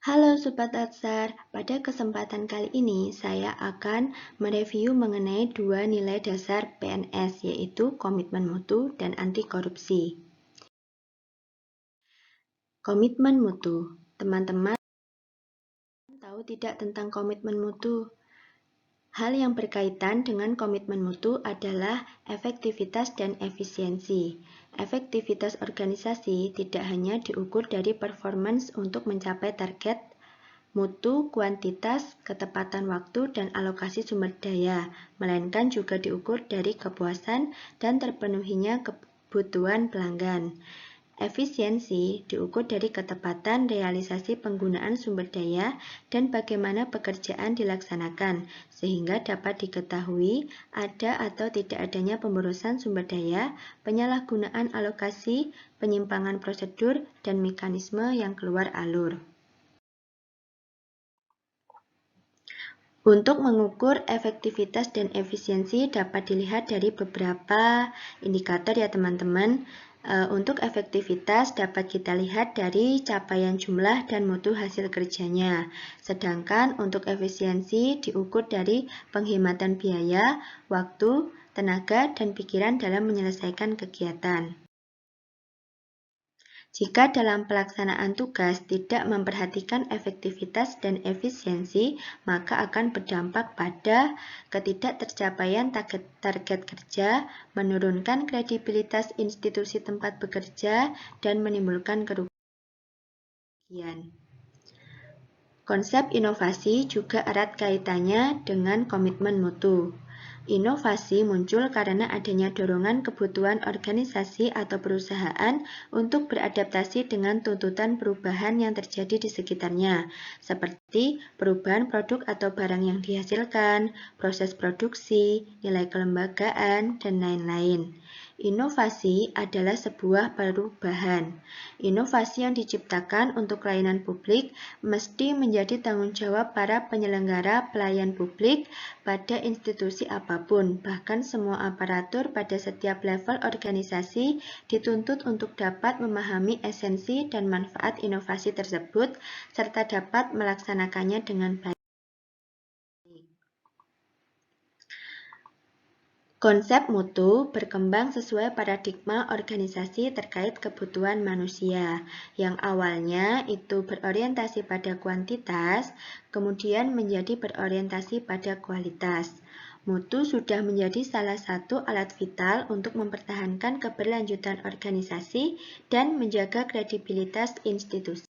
Halo Sobat Atsar, pada kesempatan kali ini saya akan mereview mengenai dua nilai dasar PNS, yaitu komitmen mutu dan anti korupsi. Komitmen mutu. Teman-teman tahu tidak tentang komitmen mutu? Hal yang berkaitan dengan komitmen mutu adalah efektivitas dan efisiensi. Efektivitas organisasi tidak hanya diukur dari performance untuk mencapai target mutu, kuantitas, ketepatan waktu, dan alokasi sumber daya, melainkan juga diukur dari kepuasan dan terpenuhinya kebutuhan pelanggan. Efisiensi diukur dari ketepatan realisasi penggunaan sumber daya dan bagaimana pekerjaan dilaksanakan, sehingga dapat diketahui ada atau tidak adanya pemborosan sumber daya, penyalahgunaan alokasi, penyimpangan prosedur, dan mekanisme yang keluar alur. Untuk mengukur efektivitas dan efisiensi dapat dilihat dari beberapa indikator ya teman-teman. Untuk efektivitas dapat kita lihat dari capaian jumlah dan mutu hasil kerjanya. Sedangkan untuk efisiensi diukur dari penghematan biaya, waktu, tenaga, dan pikiran dalam menyelesaikan kegiatan. Jika dalam pelaksanaan tugas tidak memperhatikan efektivitas dan efisiensi, maka akan berdampak pada ketidaktercapaian target kerja, menurunkan kredibilitas institusi tempat bekerja, dan menimbulkan kerugian. Konsep inovasi juga erat kaitannya dengan komitmen mutu. Inovasi muncul karena adanya dorongan kebutuhan organisasi atau perusahaan untuk beradaptasi dengan tuntutan perubahan yang terjadi di sekitarnya, seperti perubahan produk atau barang yang dihasilkan, proses produksi, nilai kelembagaan, dan lain-lain. Inovasi adalah sebuah perubahan. Inovasi yang diciptakan untuk layanan publik mesti menjadi tanggung jawab para penyelenggara pelayan publik pada institusi apapun, bahkan semua aparatur pada setiap level organisasi dituntut untuk dapat memahami esensi dan manfaat inovasi tersebut, serta dapat melaksanakannya dengan baik. Konsep mutu berkembang sesuai paradigma organisasi terkait kebutuhan manusia, yang awalnya itu berorientasi pada kuantitas, kemudian menjadi berorientasi pada kualitas. Mutu sudah menjadi salah satu alat vital untuk mempertahankan keberlanjutan organisasi dan menjaga kredibilitas institusi.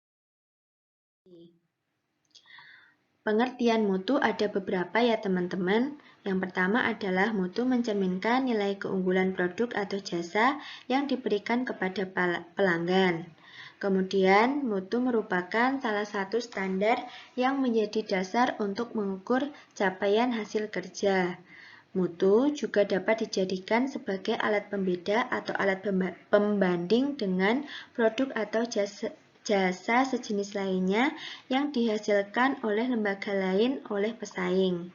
Pengertian mutu ada beberapa ya teman-teman. Yang pertama adalah mutu mencerminkan nilai keunggulan produk atau jasa yang diberikan kepada pelanggan. Kemudian, mutu merupakan salah satu standar yang menjadi dasar untuk mengukur capaian hasil kerja. Mutu juga dapat dijadikan sebagai alat pembeda atau alat pembanding dengan produk atau jasa sejenis lainnya yang dihasilkan oleh lembaga lain oleh pesaing.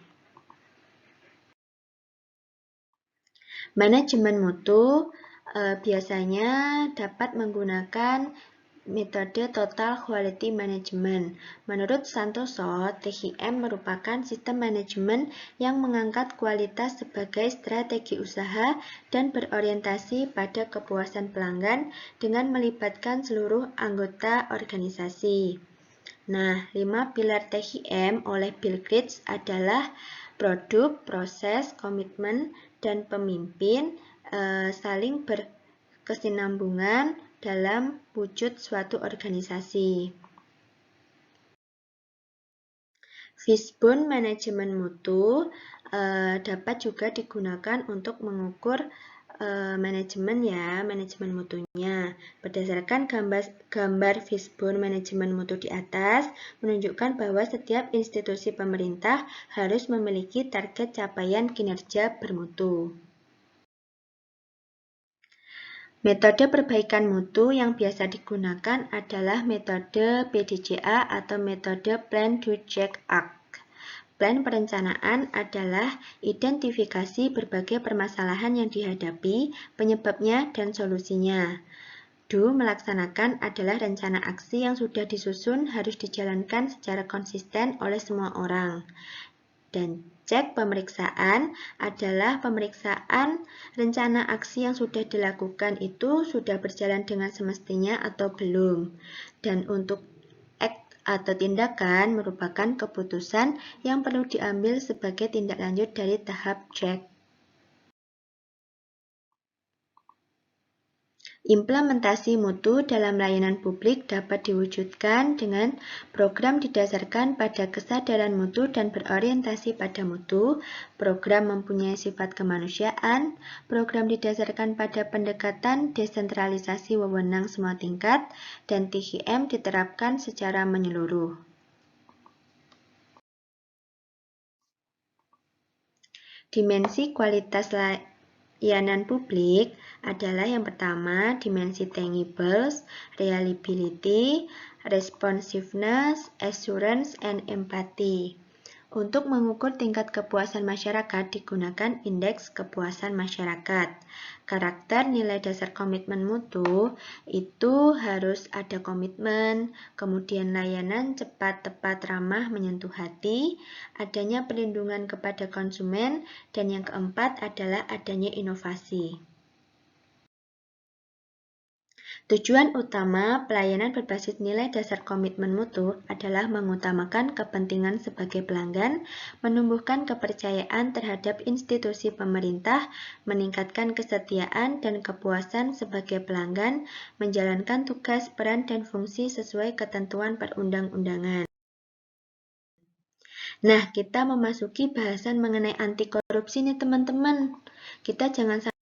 Manajemen mutu biasanya dapat menggunakan metode Total Quality Management. Menurut Santoso, TQM merupakan sistem manajemen yang mengangkat kualitas sebagai strategi usaha dan berorientasi pada kepuasan pelanggan dengan melibatkan seluruh anggota organisasi. Nah, 5 pilar TQM oleh Bill Gates adalah produk, proses, komitmen, dan pemimpin saling berkesinambungan dalam wujud suatu organisasi. Fishbone manajemen mutu dapat juga digunakan untuk mengukur manajemen mutunya. Berdasarkan gambar fishbone manajemen mutu di atas, menunjukkan bahwa setiap institusi pemerintah harus memiliki target capaian kinerja bermutu. Metode perbaikan mutu yang biasa digunakan adalah metode PDCA atau metode Plan Do Check Act. Plan perencanaan adalah identifikasi berbagai permasalahan yang dihadapi, penyebabnya, dan solusinya. Melaksanakan adalah rencana aksi yang sudah disusun harus dijalankan secara konsisten oleh semua orang. Dan cek pemeriksaan adalah pemeriksaan rencana aksi yang sudah dilakukan itu sudah berjalan dengan semestinya atau belum. Dan untuk act atau tindakan merupakan keputusan yang perlu diambil sebagai tindak lanjut dari tahap cek. Implementasi mutu dalam layanan publik dapat diwujudkan dengan program didasarkan pada kesadaran mutu dan berorientasi pada mutu, program mempunyai sifat kemanusiaan, program didasarkan pada pendekatan desentralisasi wewenang semua tingkat, dan THM diterapkan secara menyeluruh. Dimensi kualitas layanan publik adalah yang pertama, dimensi tangibles, reliability, responsiveness, assurance, and empathy. Untuk mengukur tingkat kepuasan masyarakat digunakan indeks kepuasan masyarakat. Karakter nilai dasar komitmen mutu itu harus ada komitmen, kemudian layanan cepat, tepat, ramah, menyentuh hati, adanya perlindungan kepada konsumen, dan yang keempat adalah adanya inovasi. Tujuan utama pelayanan berbasis nilai dasar komitmen mutu adalah mengutamakan kepentingan sebagai pelanggan, menumbuhkan kepercayaan terhadap institusi pemerintah, meningkatkan kesetiaan dan kepuasan sebagai pelanggan, menjalankan tugas, peran, dan fungsi sesuai ketentuan perundang-undangan. Nah, kita memasuki bahasan mengenai anti korupsi nih teman-teman. Kita jangan sampai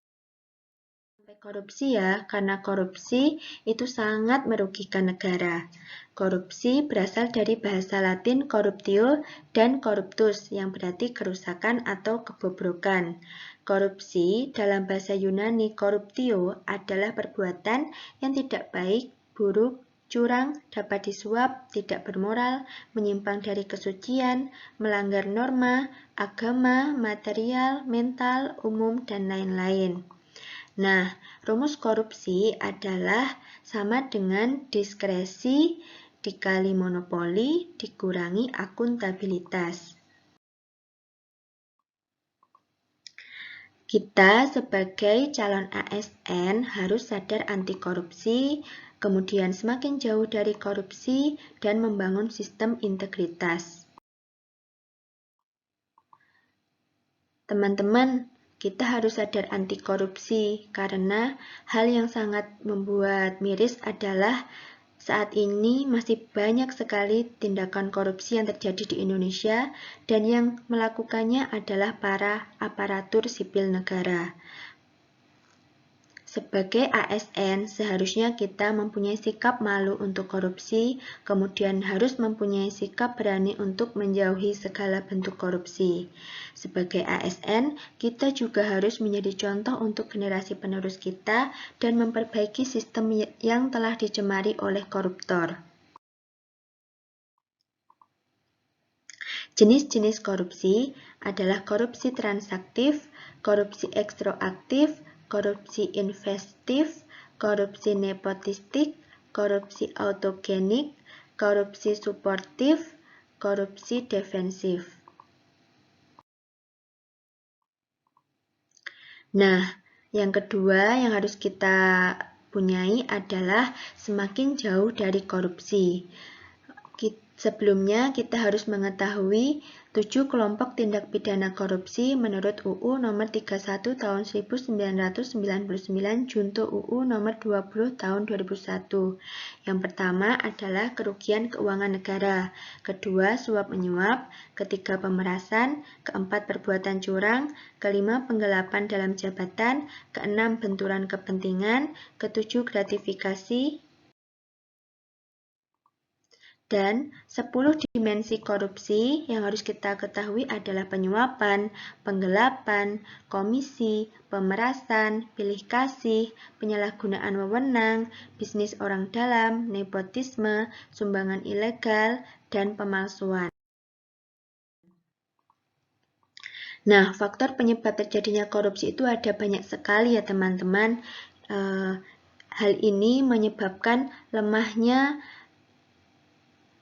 korupsi ya, karena korupsi itu sangat merugikan negara. Korupsi berasal dari bahasa Latin corruptio dan corruptus yang berarti kerusakan atau kebobrokan. Korupsi dalam bahasa Yunani corruptio adalah perbuatan yang tidak baik, buruk, curang, dapat disuap, tidak bermoral, menyimpang dari kesucian, melanggar norma, agama, material, mental, umum, dan lain-lain. Nah, rumus korupsi adalah sama dengan diskresi dikali monopoli dikurangi akuntabilitas. Kita sebagai calon ASN harus sadar anti korupsi, kemudian semakin jauh dari korupsi, dan membangun sistem integritas. Teman-teman, kita harus sadar anti korupsi karena hal yang sangat membuat miris adalah saat ini masih banyak sekali tindakan korupsi yang terjadi di Indonesia dan yang melakukannya adalah para aparatur sipil negara. Sebagai ASN, seharusnya kita mempunyai sikap malu untuk korupsi, kemudian harus mempunyai sikap berani untuk menjauhi segala bentuk korupsi. Sebagai ASN, kita juga harus menjadi contoh untuk generasi penerus kita dan memperbaiki sistem yang telah dicemari oleh koruptor. Jenis-jenis korupsi adalah korupsi transaktif, korupsi ekstroaktif, korupsi investif, korupsi nepotistik, korupsi autogenik, korupsi suportif, korupsi defensif. Nah, yang kedua yang harus kita punyai adalah semakin jauh dari korupsi. Sebelumnya, kita harus mengetahui 7 kelompok tindak pidana korupsi menurut UU nomor 31 tahun 1999 junto UU nomor 20 tahun 2001. Yang pertama adalah kerugian keuangan negara, kedua suap menyuap, ketiga pemerasan, keempat perbuatan curang, kelima penggelapan dalam jabatan, keenam benturan kepentingan, ketujuh gratifikasi, dan 10 dimensi korupsi yang harus kita ketahui adalah penyuapan, penggelapan, komisi, pemerasan, pilih kasih, penyalahgunaan wewenang, bisnis orang dalam, nepotisme, sumbangan ilegal, dan pemalsuan. Nah, faktor penyebab terjadinya korupsi itu ada banyak sekali ya teman-teman. Hal ini menyebabkan lemahnya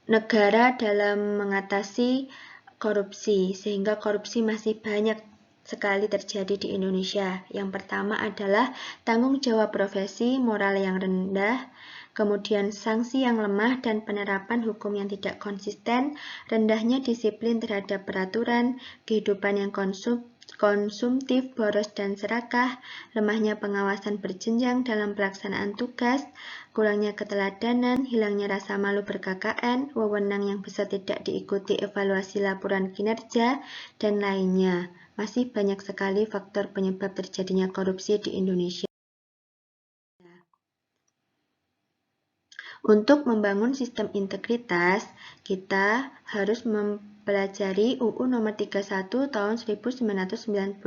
negara dalam mengatasi korupsi, sehingga korupsi masih banyak sekali terjadi di Indonesia. Yang pertama adalah tanggung jawab profesi, moral yang rendah, kemudian sanksi yang lemah dan penerapan hukum yang tidak konsisten, rendahnya disiplin terhadap peraturan, kehidupan yang konsumtif, boros dan serakah, lemahnya pengawasan berjenjang dalam pelaksanaan tugas, kurangnya keteladanan, hilangnya rasa malu ber-KKN, wewenang yang bisa tidak diikuti evaluasi laporan kinerja, dan lainnya. Masih banyak sekali faktor penyebab terjadinya korupsi di Indonesia. Untuk membangun sistem integritas, kita harus mempelajari UU Nomor 31 Tahun 1999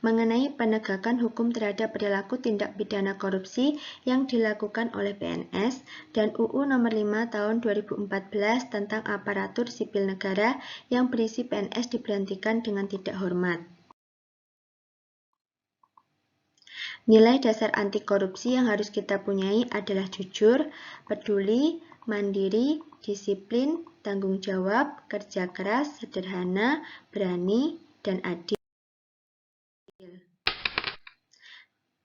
mengenai penegakan hukum terhadap perilaku tindak pidana korupsi yang dilakukan oleh PNS dan UU Nomor 5 Tahun 2014 tentang aparatur sipil negara yang berisi PNS diberhentikan dengan tidak hormat. Nilai dasar anti korupsi yang harus kita punyai adalah jujur, peduli, mandiri, disiplin, tanggung jawab, kerja keras, sederhana, berani, dan adil.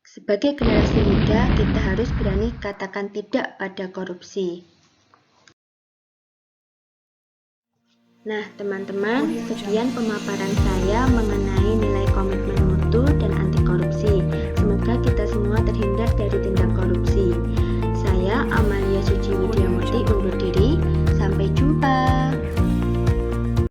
Sebagai generasi muda, kita harus berani katakan tidak pada korupsi. Nah, teman-teman, sekian pemaparan saya mengenai